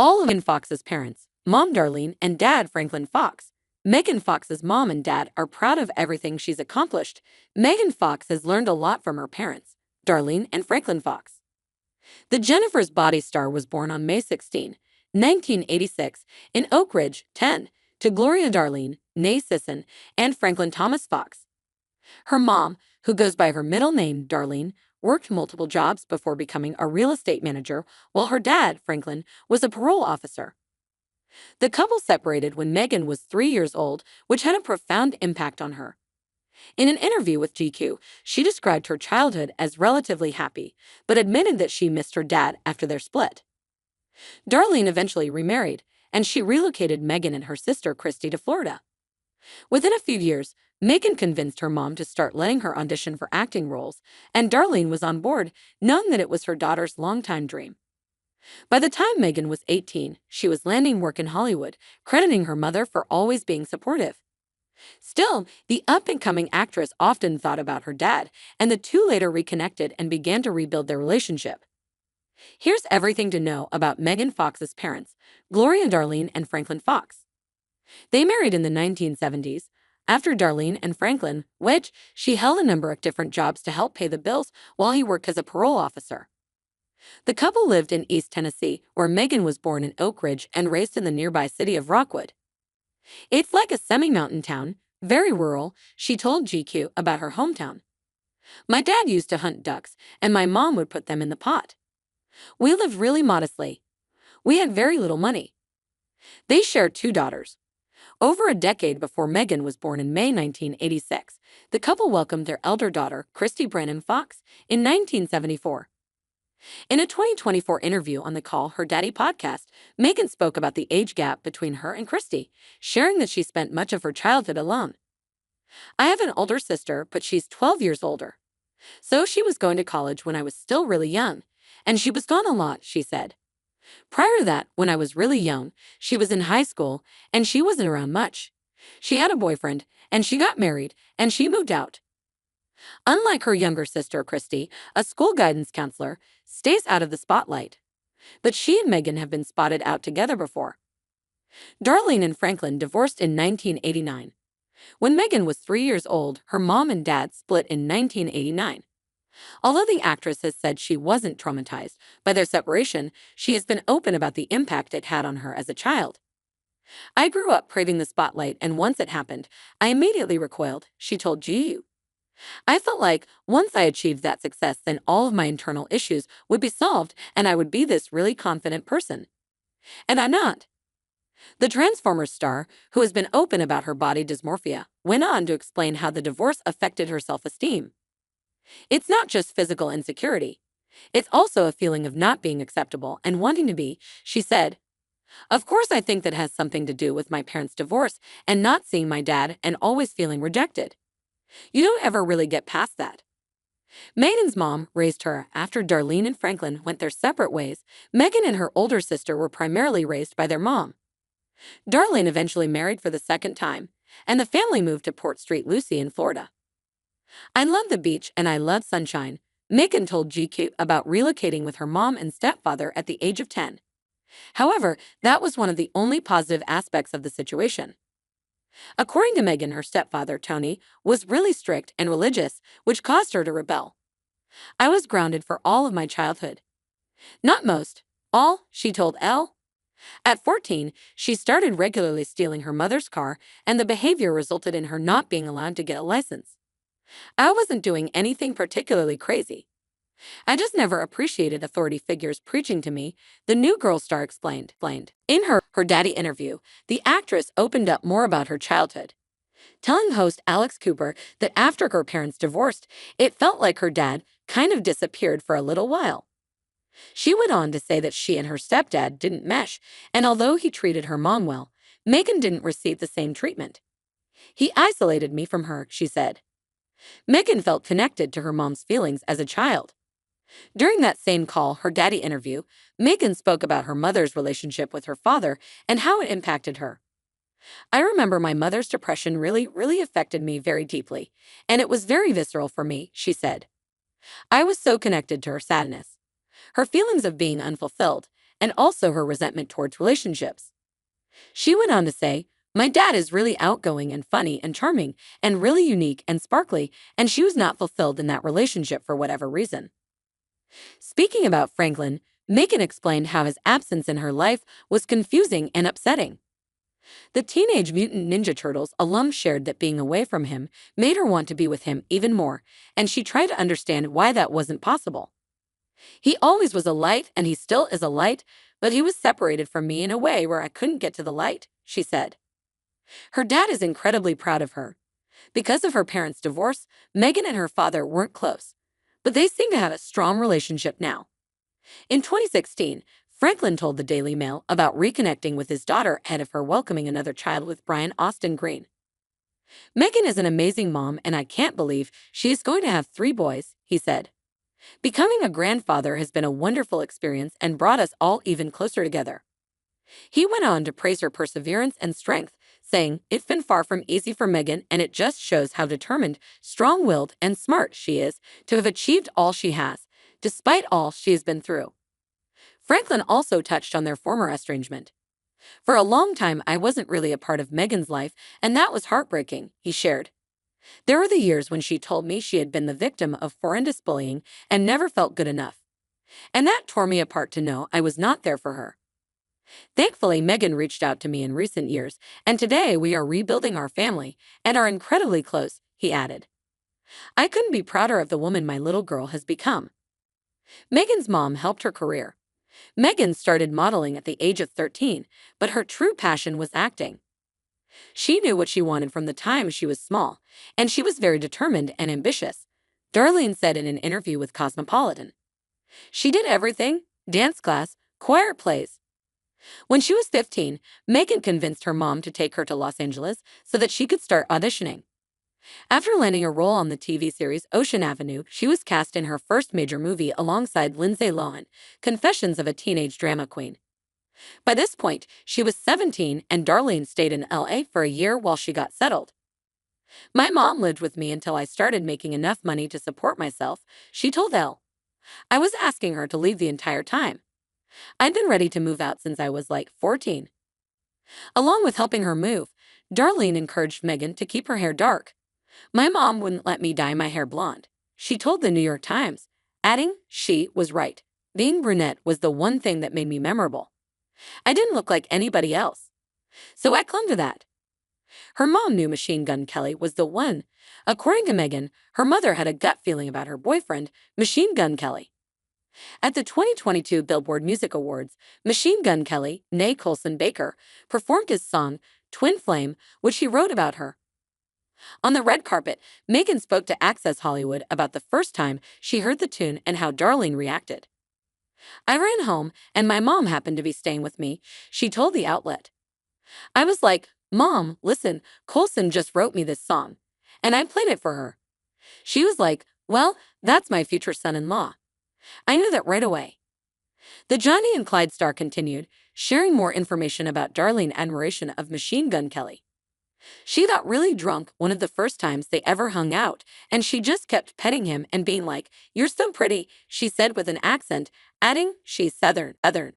All of Megan Fox's parents, Mom Darlene and Dad Franklin Fox. Megan Fox's mom and dad are proud of everything she's accomplished. Megan Fox has learned a lot from her parents, Darlene and Franklin Fox. The Jennifer's Body star was born on May 16, 1986, in Oak Ridge, 10, to Gloria Darlene, née Sisson, and Franklin Thomas Fox. Her mom, who goes by her middle name, Darlene, worked multiple jobs before becoming a real estate manager, while her dad, Franklin, was a parole officer. The couple separated when Megan was 3 years old, which had a profound impact on her. In an interview with GQ, she described her childhood as relatively happy, but admitted that she missed her dad after their split. Darlene eventually remarried, and she relocated Megan and her sister Kristi to Florida. Within a few years, Megan convinced her mom to start letting her audition for acting roles, and Darlene was on board, knowing that it was her daughter's longtime dream. By the time Megan was 18, she was landing work in Hollywood, crediting her mother for always being supportive. Still, the up-and-coming actress often thought about her dad, and the two later reconnected and began to rebuild their relationship. Here's everything to know about Megan Fox's parents, Gloria Darlene and Franklin Fox. They married in the 1970s. After Darlene and Franklin, which she held a number of different jobs to help pay the bills while he worked as a parole officer. The couple lived in East Tennessee, where Megan was born in Oak Ridge and raised in the nearby city of Rockwood. It's like a semi-mountain town, very rural, she told GQ about her hometown. My dad used to hunt ducks, and my mom would put them in the pot. We lived really modestly. We had very little money. They shared 2 daughters. Over a decade before Megan was born in May 1986, the couple welcomed their elder daughter, Kristi Brannon Fox, in 1974. In a 2024 interview on the Call Her Daddy podcast, Megan spoke about the age gap between her and Kristi, sharing that she spent much of her childhood alone. I have an older sister, but she's 12 years older. So she was going to college when I was still really young, and she was gone a lot, she said. Prior to that, when I was really young, she was in high school, and she wasn't around much. She had a boyfriend, and she got married, and she moved out. Unlike her younger sister, Kristi, a school guidance counselor, stays out of the spotlight. But she and Megan have been spotted out together before. Darlene and Franklin divorced in 1989. When Megan was 3 years old, her mom and dad split in 1989. Although the actress has said she wasn't traumatized by their separation, she has been open about the impact it had on her as a child. I grew up craving the spotlight, and once it happened, I immediately recoiled, she told GU. I felt like once I achieved that success, then all of my internal issues would be solved and I would be this really confident person. And I'm not. The Transformers star, who has been open about her body dysmorphia, went on to explain how the divorce affected her self-esteem. It's not just physical insecurity. It's also a feeling of not being acceptable and wanting to be, she said. Of course, I think that has something to do with my parents' divorce and not seeing my dad and always feeling rejected. You don't ever really get past that. Megan's mom raised her after Darlene and Franklin went their separate ways. Megan and her older sister were primarily raised by their mom. Darlene eventually married for the second time, and the family moved to Port St. Lucie in Florida. I love the beach and I love sunshine, Megan told GQ about relocating with her mom and stepfather at the age of 10. However, that was one of the only positive aspects of the situation. According to Megan, her stepfather, Tony, was really strict and religious, which caused her to rebel. I was grounded for all of my childhood. Not most, all, she told Elle. At 14, she started regularly stealing her mother's car, and the behavior resulted in her not being allowed to get a license. I wasn't doing anything particularly crazy. I just never appreciated authority figures preaching to me, the new girl star explained. In her daddy interview, the actress opened up more about her childhood, telling host Alex Cooper that after her parents divorced, it felt like her dad kind of disappeared for a little while. She went on to say that she and her stepdad didn't mesh, and although he treated her mom well, Megan didn't receive the same treatment. He isolated me from her, she said. Megan felt connected to her mom's feelings as a child. During that same Call Her Daddy interview, Megan spoke about her mother's relationship with her father and how it impacted her. I remember my mother's depression really affected me very deeply, and it was very visceral for me, she said. I was so connected to her sadness, her feelings of being unfulfilled, and also her resentment towards relationships. She went on to say, "My dad is really outgoing and funny and charming and really unique and sparkly, and she was not fulfilled in that relationship for whatever reason." Speaking about Franklin, Megan explained how his absence in her life was confusing and upsetting. The Teenage Mutant Ninja Turtles alum shared that being away from him made her want to be with him even more, and she tried to understand why that wasn't possible. "He always was a light, and he still is a light, but he was separated from me in a way where I couldn't get to the light," she said. Her dad is incredibly proud of her. Because of her parents' divorce, Megan and her father weren't close, but they seem to have a strong relationship now. In 2016, Franklin told the Daily Mail about reconnecting with his daughter ahead of her welcoming another child with Brian Austin Green. "Megan is an amazing mom, and I can't believe she is going to have 3 boys," he said. "Becoming a grandfather has been a wonderful experience and brought us all even closer together." He went on to praise her perseverance and strength, saying, "It's been far from easy for Megan, and it just shows how determined, strong-willed, and smart she is to have achieved all she has, despite all she has been through." Franklin also touched on their former estrangement. "For a long time, I wasn't really a part of Megan's life, and that was heartbreaking," he shared. "There were the years when she told me she had been the victim of horrendous bullying and never felt good enough. And that tore me apart to know I was not there for her. Thankfully, Megan reached out to me in recent years, and today we are rebuilding our family and are incredibly close," he added. "I couldn't be prouder of the woman my little girl has become." Megan's mom helped her career. Megan started modeling at the age of 13, but her true passion was acting. She knew what she wanted from the time she was small, and she was very determined and ambitious, Darlene said in an interview with Cosmopolitan. "She did everything: dance class, choir, plays." When she was 15, Megan convinced her mom to take her to Los Angeles so that she could start auditioning. After landing a role on the TV series Ocean Avenue, she was cast in her first major movie alongside Lindsay Lohan, Confessions of a Teenage Drama Queen. By this point, she was 17, and Darlene stayed in LA for a year while she got settled. "My mom lived with me until I started making enough money to support myself," she told Elle. "I was asking her to leave the entire time. I'd been ready to move out since I was like 14. Along with helping her move, Darlene encouraged Megan to keep her hair dark. "My mom wouldn't let me dye my hair blonde," she told the New York Times, adding she was right. "Being brunette was the one thing that made me memorable. I didn't look like anybody else. So I clung to that." Her mom knew Machine Gun Kelly was the one. According to Megan, her mother had a gut feeling about her boyfriend, Machine Gun Kelly. At the 2022 Billboard Music Awards, Machine Gun Kelly, née Colson Baker, performed his song, Twin Flame, which he wrote about her. On the red carpet, Megan spoke to Access Hollywood about the first time she heard the tune and how Darlene reacted. "I ran home, and my mom happened to be staying with me," she told the outlet. "I was like, 'Mom, listen, Colson just wrote me this song.' And I played it for her. She was like, 'Well, that's my future son-in-law.' I knew that right away." The Johnny and Clyde star continued, sharing more information about Darlene's admiration of Machine Gun Kelly. "She got really drunk one of the first times they ever hung out, and she just kept petting him and being like, 'You're so pretty,' she said with an accent, adding, 'She's Southern.